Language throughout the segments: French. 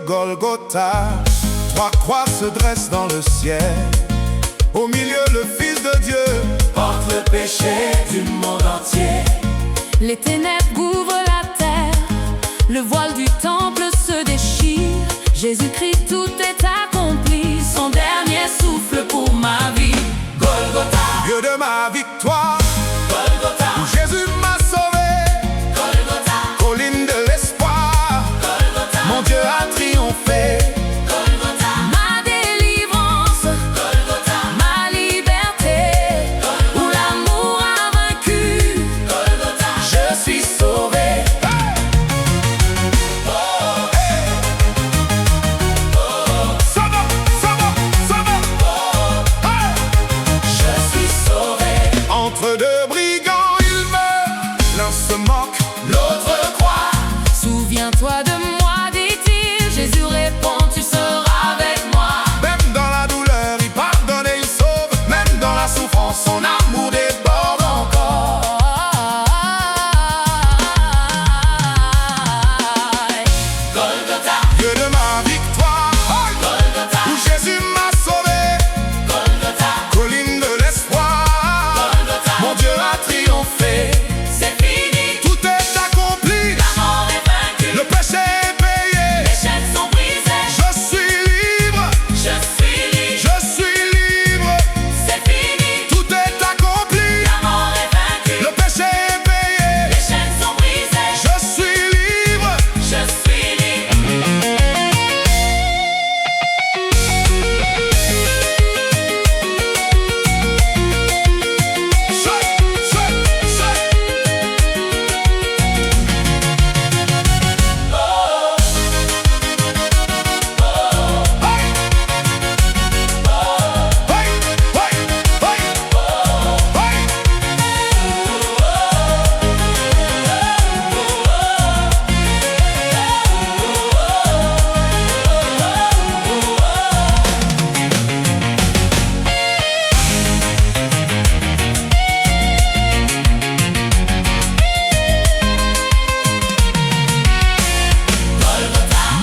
Golgotha. Trois croix se dressent dans le ciel. Au milieu, le Fils de Dieu porte le péché du monde entier. Les ténèbres couvrent la terre, le voile du temple se déchire. Jésus-Christ, tout est accompli, son dernier souffle pour ma vie. Golgotha, Dieu de ma victoire, Golgotha, où Jésus m'a sauvé. Golgotha, Colline de l'espoir, Golgotha, mon Dieu a triomphé. Golgotha, ma délivrance, Golgotha, ma liberté, Golgotha, où l'amour a vaincu, Golgotha, Je suis sauvé. Ça va, ça va, ça va. je suis sauvé. Entre deux brigands, il meurt. L'un se moque, l'autre croit. Souviens-toi de moi, dit-il. Jésus répond, tu seras avec moi. Même dans la douleur, il pardonne et il sauve. Même dans la souffrance, son amour déborde encore. Golgotha, Dieu de ma victoire, Golgotha, où Jésus m'a sauvé. Golgotha, Colline de l'espoir, Golgotha, mon Dieu a triomphé. c'est fini. Tout est accompli, La mort est vaincue. le péché est payé. Les chaînes sont brisées. Je suis libre, Je suis libre. je suis libre. C'est fini. Tout est accompli, La mort est vaincue. le péché est payé. Les chaînes sont brisées. Je suis libre. Je suis libre.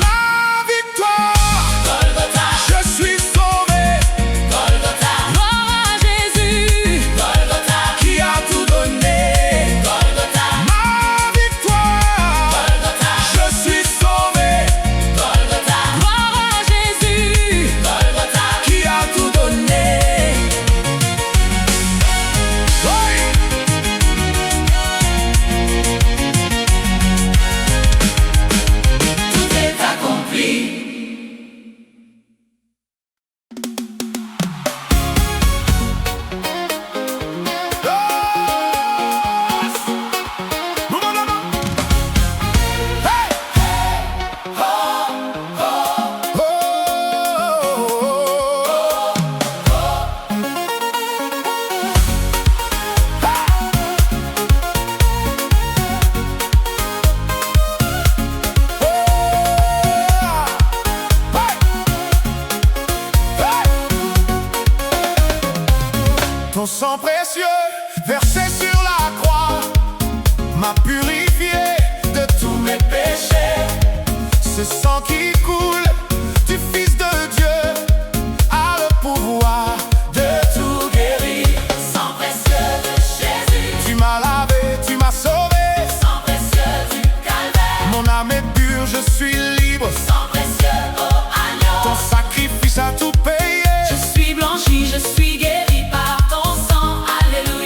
Ma victoire, Golgotha, je suis sauvé. Golgotha, gloire à Jésus. Golgotha, Qui a tout donné. Golgotha, Ma victoire, Golgotha, je suis sauvé. Golgotha, gloire à Jésus. Golgotha, Qui a tout donné. tout est accompli. Ton sang précieux, versé sur la croix, m'a purifié de tous mes péchés. Ce sang qui coule du Fils de Dieu a le pouvoir de tout guérir. Sang précieux de Jésus, Tu m'as lavé, tu m'as sauvé. sang précieux du calvaire, Mon âme est pure, je suis libre. sang précieux au Ton agneau. sacrifice a tout payé. Je suis blanchi, je suis guéri par ton sang. Alléluia.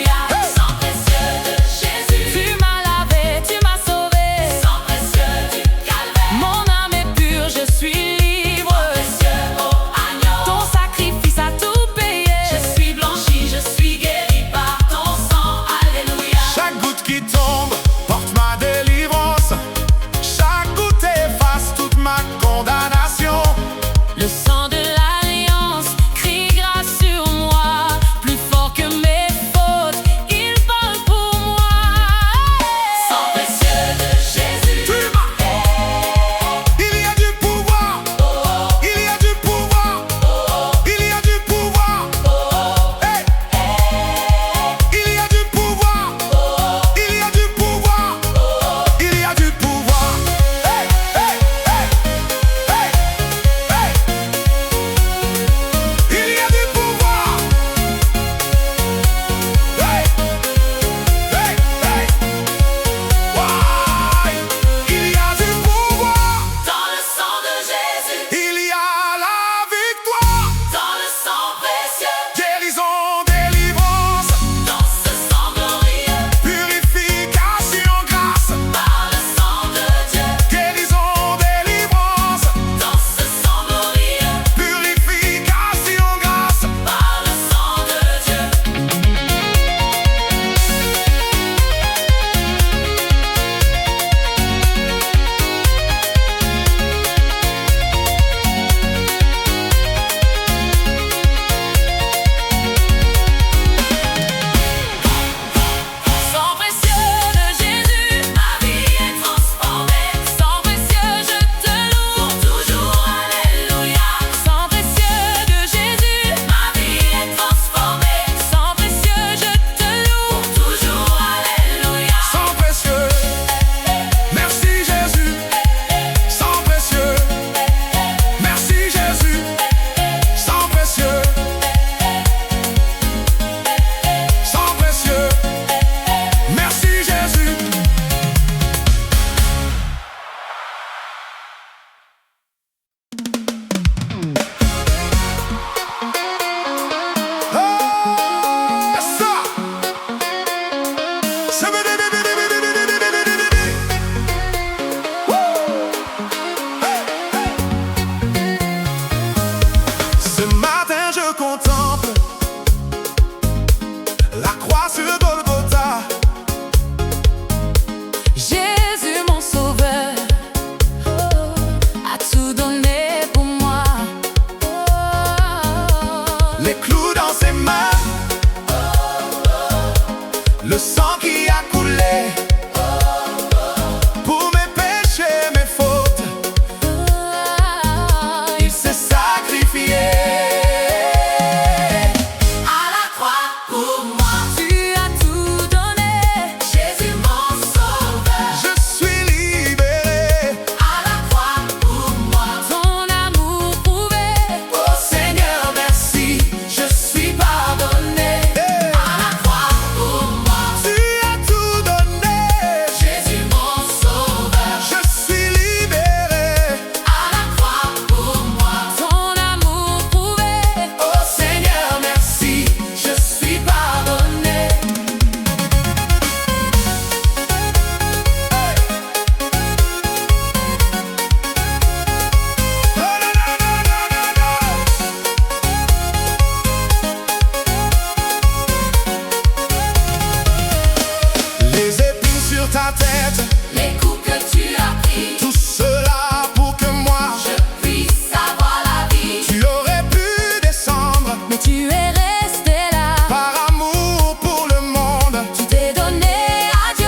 défaite, les coups que tu as pris, tout cela pour que moi je puisse avoir la vie. tu aurais pu descendre Mais tu es resté là, par amour pour le monde. tu t'es donné à Dieu,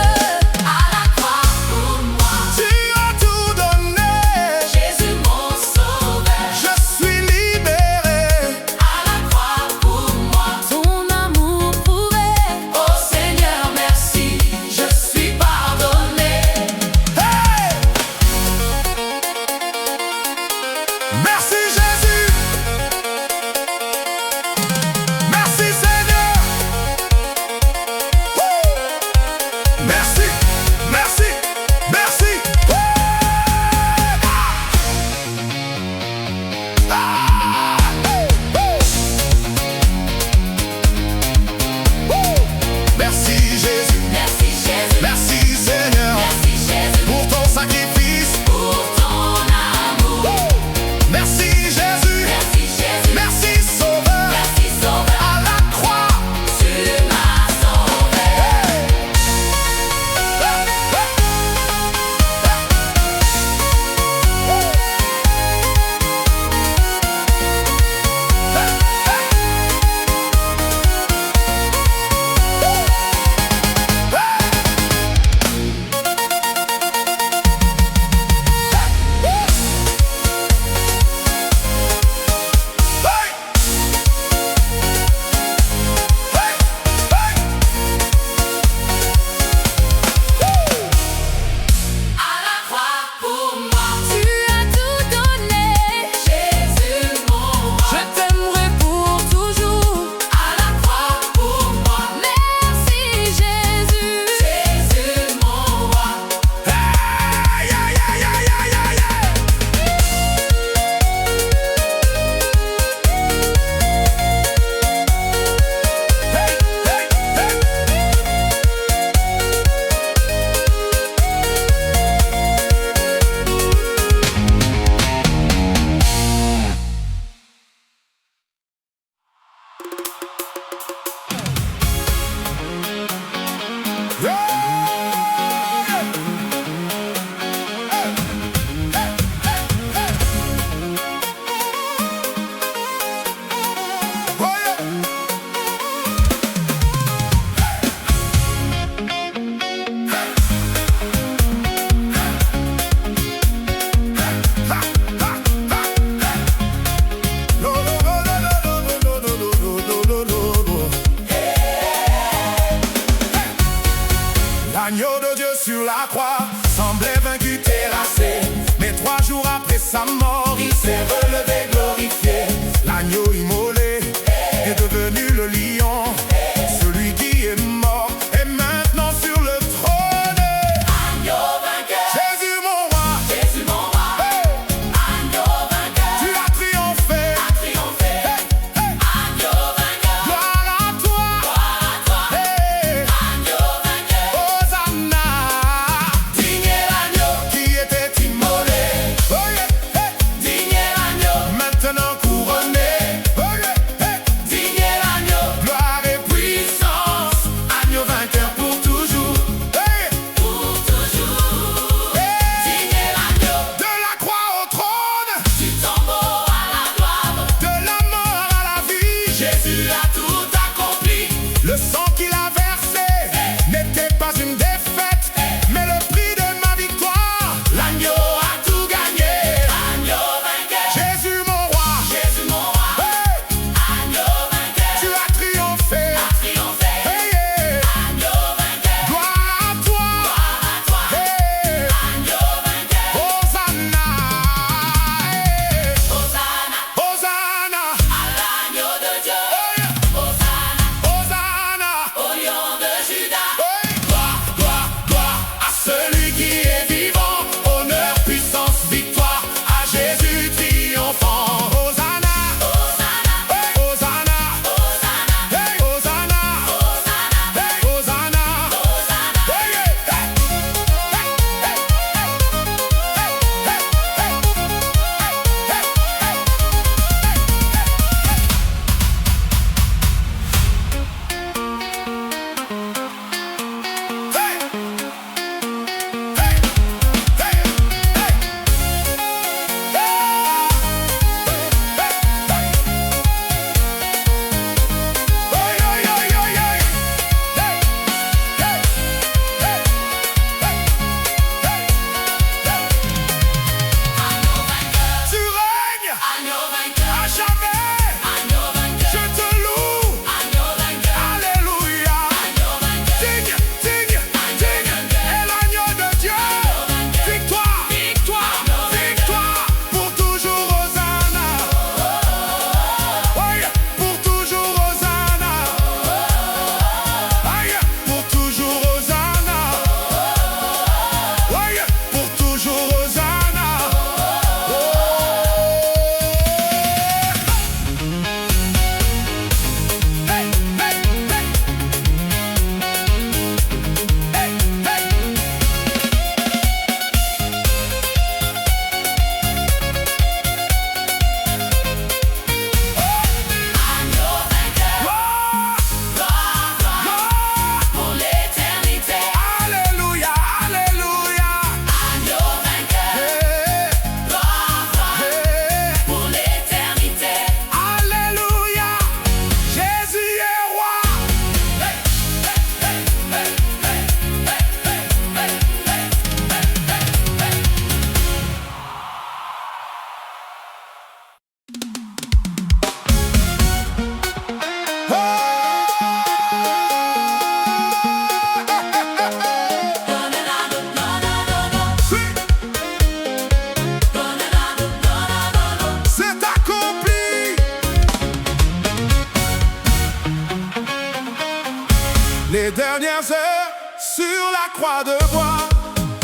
à la croix pour moi. Tu as tout donné, Jésus mon sauveur, je suis libéré. à la croix pour moi. Ton amour prouvé, oh Seigneur merci, je suis pardonné. Hey! Merci Jésus, merci Seigneur. Wouh! Merci, merci, merci. Wouh! Ah! Wouh! Wouh! Merci Jésus, Merci Jésus, merci Seigneur merci Jésus, pour ton sacrifice. pour ton amour. Wouh! Merci Jésus, Merci Jésus, merci Sauveur. merci Sauveur, À la croix. tu m'as sauvé. À la croix pour moi, tu as tout donné, Jésus mon roi. Je t'aimerai pour toujours, à la croix pour moi. Merci Jésus, Jésus mon roi. Aïe, aïe, aïe, aïe, aïe, aïe, Hey, hey, hey. L'agneau de Dieu sur la croix semblait vaincu, terrassé. Mais 3 jours après sa mort, il s'est relevé, glorifié. L'agneau immolé est devenu le lion. Celui qui est mort est maintenant sur le trône. Agneau vainqueur, Jésus mon roi, Jésus mon roi. hey, Agneau vainqueur, tu as triomphé. triomphé. Agneau vainqueur, Gloire à toi, gloire à toi. hey, Agneau vainqueur, Hosanna, digne est l'agneau, qui était immolé. Oh yeah, hey.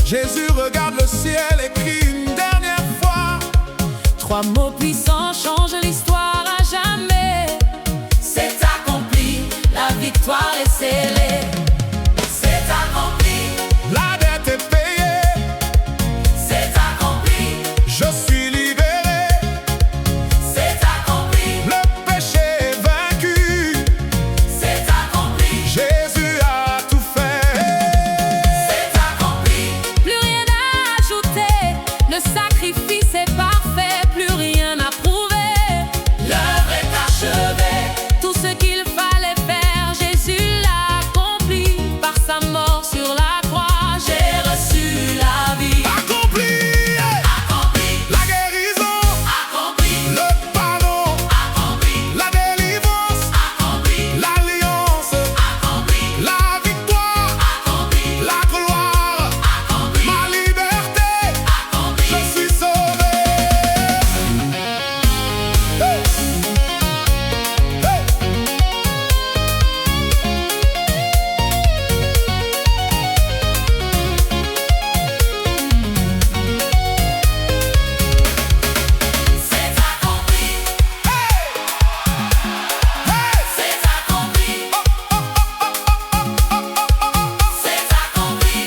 Jésus regarde le ciel et crie une dernière fois. 3 mots puissants changent l'histoire à jamais. C'est accompli, la victoire est scellée. C'est accompli, La dette est payée. c'est accompli, Je suis libéré. c'est accompli, Le péché est vaincu. c'est accompli, Jésus a tout fait. c'est accompli. Plus rien à ajouter, le sacrifice est parfait, plus rien à prouver. L'œuvre est achevée, tout ce qu'il fallait faire, Jésus l'a accompli. Par sa mort sur la croix, j'ai reçu la vie. Accompli. Accompli, La guérison. accompli, Le pardon. accompli, La délivrance. accompli, L'alliance. accompli, La victoire. accompli, La gloire. accompli, Ma liberté. accompli. Je suis sauvé. Hey. Hey. C'est accompli, Hey. Hey. c'est accompli, c'est accompli,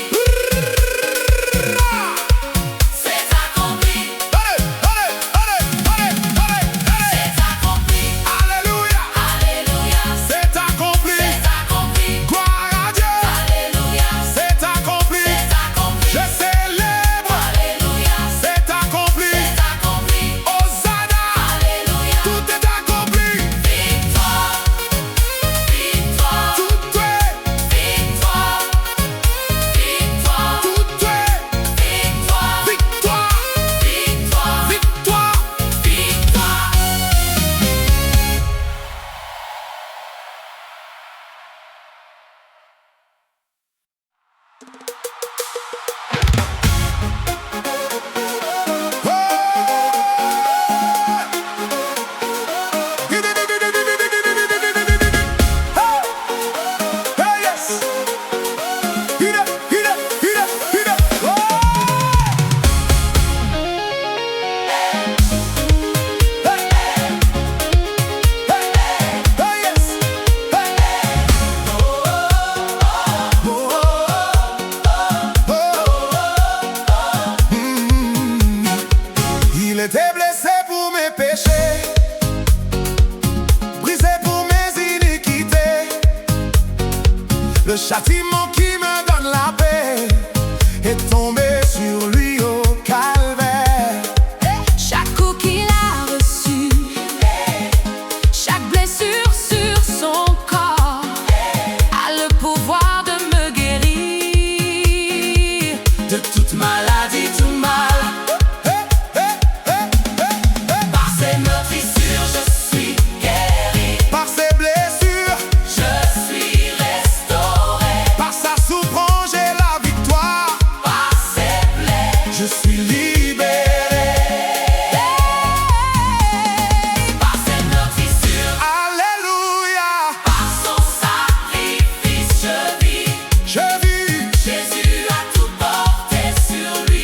c'est accompli, Allez, allez, allez, allez, allez, allez. c'est accompli. Alléluia. Alléluia, C'est accompli. c'est accompli. Gloire à Dieu. Alléluia, C'est accompli. c'est accompli. Je célèbre. Alléluia, C'est accompli. c'est accompli. Hosanna. Alléluia, Tout est accompli. victoire, victoire, Tout est. victoire, victoire, Tout est. victoire, Victoire. victoire, Victoire. victoire. Il était blessé pour mes péchés, brisé pour mes iniquités. Le châtiment qui me donne la paix est tombé sur lui au calvaire. Chaque coup qu'il a reçu, chaque blessure sur son corps a le pouvoir de me guérir de toute maladie, tout mal. Par ses meurtrissures, je suis guéri, Par ses blessures, je suis restauré. par sa souffrance, j'ai la victoire. Par ses plaies, Je suis libéré. par ses meurtrissures, Alléluia. par son sacrifice, je vis. Je vis. Jésus a tout porté sur lui.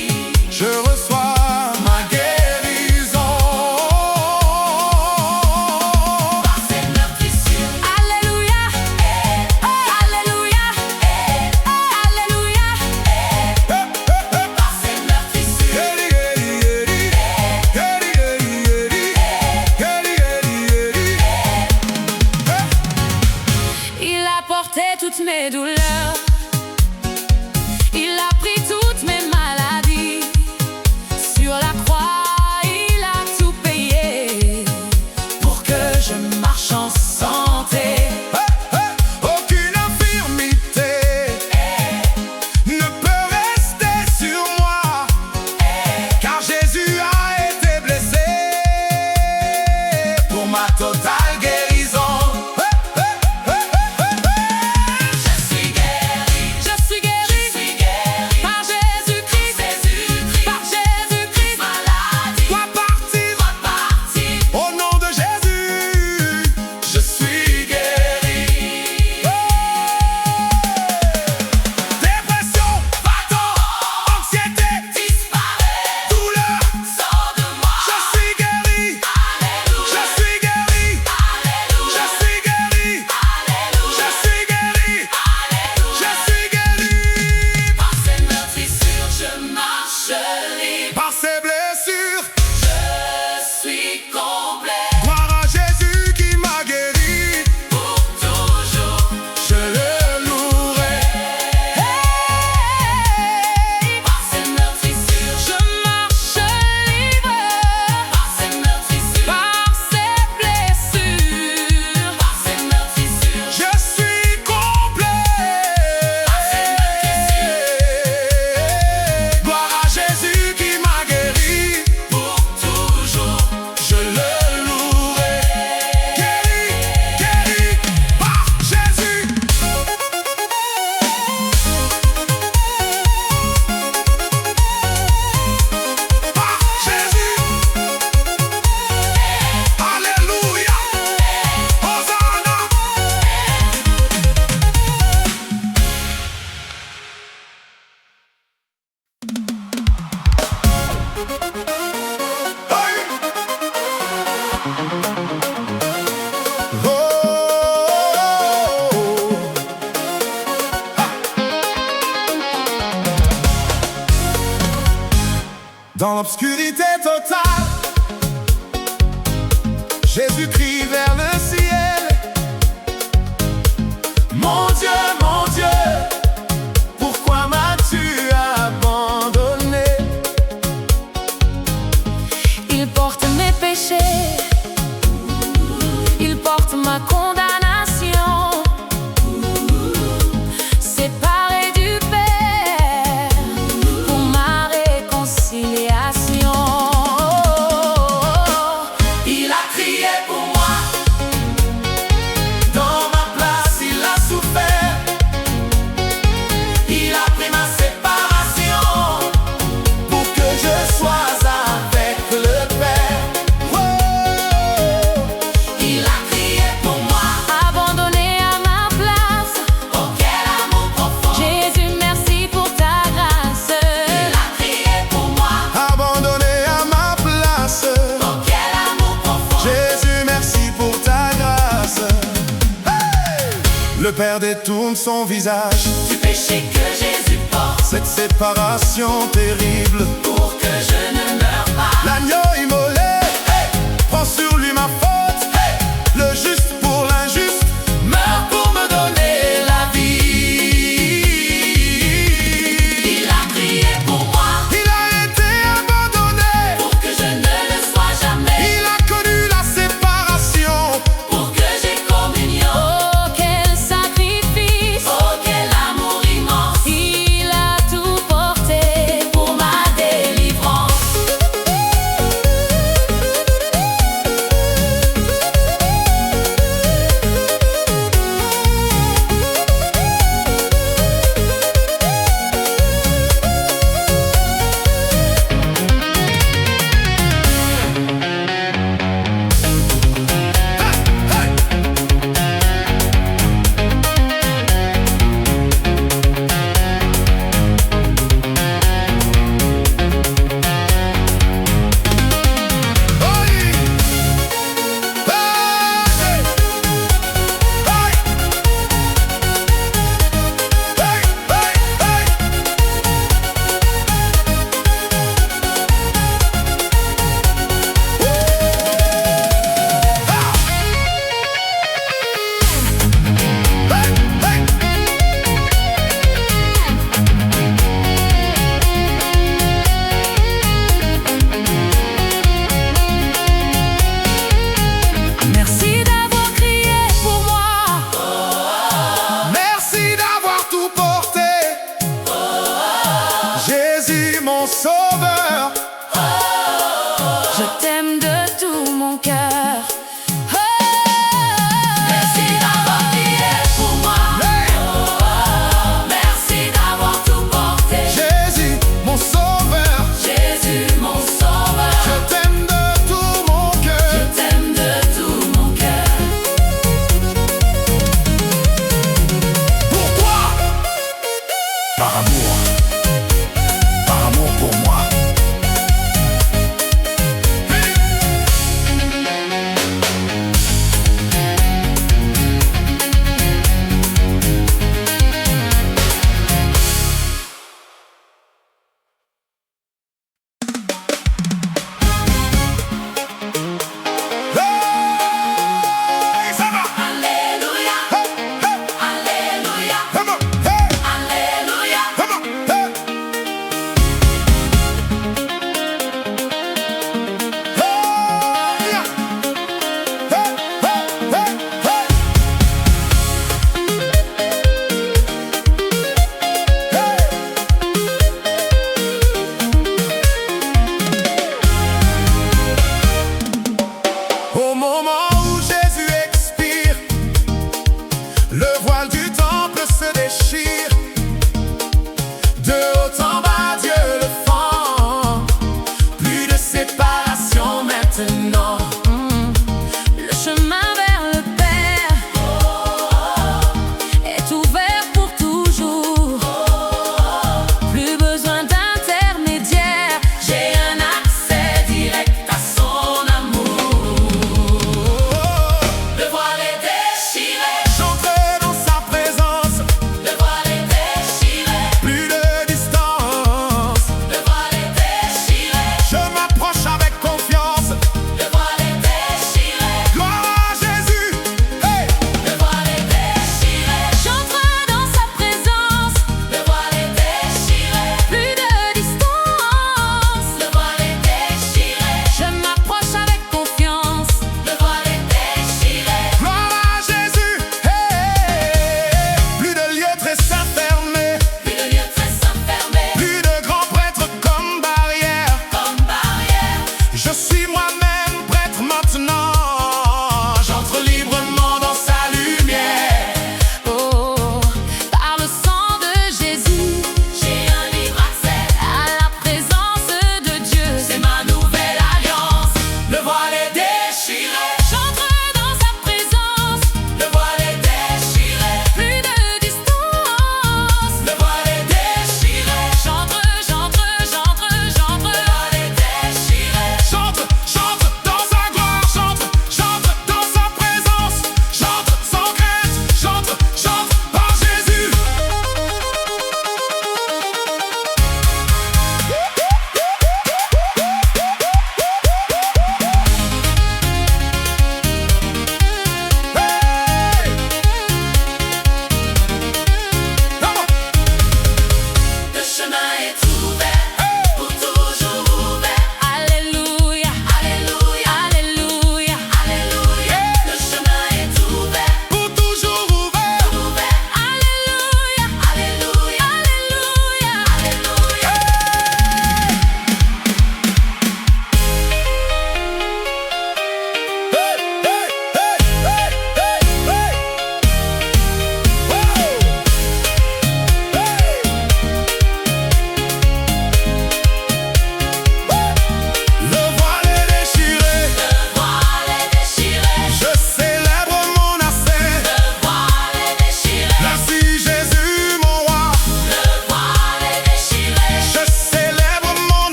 Dans l'obscurité totale, Jésus crie vers le ciel. Mon Dieu, pourquoi m'as-tu abandonné? Il porte mes péchés, il porte ma condamnation, séparé du Père pour ma réconciliation. Il a crié pour moi, dans ma place il a souffert. Il a pris ma séparation pour que je sois avec le Père. Oh, il a crié pour moi, Abandonné à ma place. oh quel amour profond. Jésus, merci pour ta grâce. Il a crié pour moi, abandonné à ma place. Oh quel amour profond. Jésus, merci pour ta grâce. Hey! Le Père détourne son visage Du péché que Jésus porte cette séparation terrible. pour que je ne meure pas. L'agneau immolé, hey, prend sur lui ma faute. Hey, le juste pour l'injuste meurt pour me donner la vie. Il a prié pour moi Il a été abandonné, pour que je ne le sois jamais, il a connu la séparation. pour que j'ai communion. Oh, quel sacrifice, oh, quel amour immense. Il a tout porté pour ma délivrance. Merci d'avoir crié pour moi. Merci d'avoir tout porté. Jésus mon sauveur.